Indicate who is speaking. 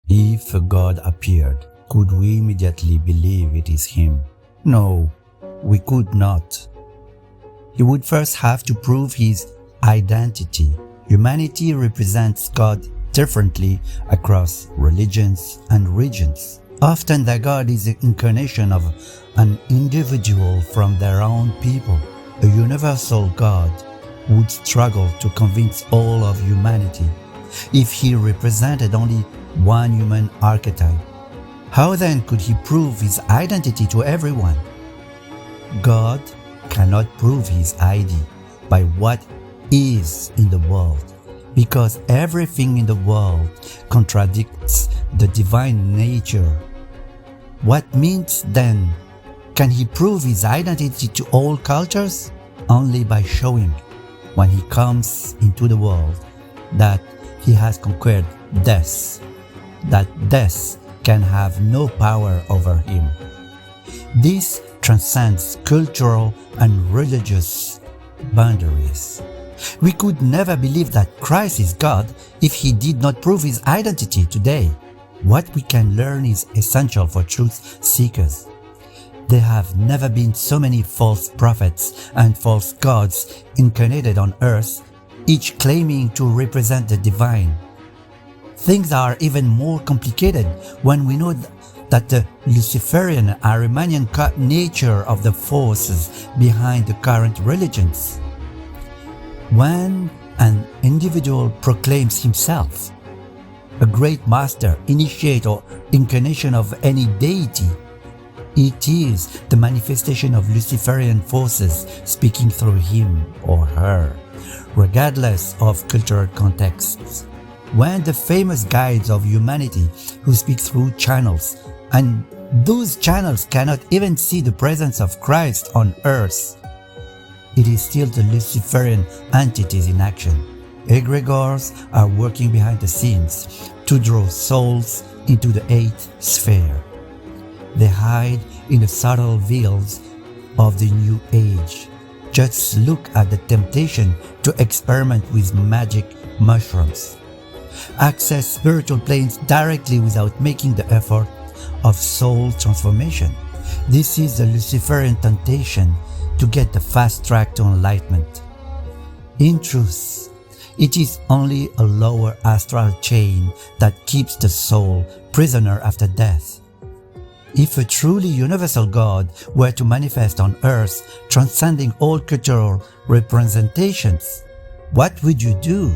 Speaker 1: If a God appeared, could we immediately believe it is Him? No, we could not. He would first have to prove His identity. Humanity represents God differently across religions and regions. Often the God is the incarnation of an individual from their own people. A universal God would struggle to convince all of humanity if He represented only one human archetype. How then could He prove His identity to everyone? God cannot prove His ID by what is in the world, because everything in the world contradicts the divine nature. What means then can He prove His identity to all cultures? Only by showing, when He comes into the world, that He has conquered death, that death can have no power over Him. This transcends cultural and religious boundaries. We could never believe that Christ is God if He did not prove His identity today. What we can learn is essential for truth seekers. There have never been so many false prophets and false gods incarnated on earth, each claiming to represent the divine. Things are even more complicated when we know that the Luciferian Arianian nature of the forces behind the current religions. When an individual proclaims himself a great master, initiate, or incarnation of any deity, it is the manifestation of Luciferian forces speaking through him or her, regardless of cultural contexts. When the famous guides of humanity who speak through channels, and those channels cannot even see the presence of Christ on earth, it is still the Luciferian entities in action. Egregores are working behind the scenes to draw souls into the eighth sphere. They hide in the subtle veils of the New Age. Just look at the temptation to experiment with magic mushrooms. Access spiritual planes directly without making the effort of soul transformation. This is the Luciferian temptation to get the fast track to enlightenment. In truth, it is only a lower astral chain that keeps the soul prisoner after death. If a truly universal God were to manifest on earth, transcending all cultural representations, what would you do?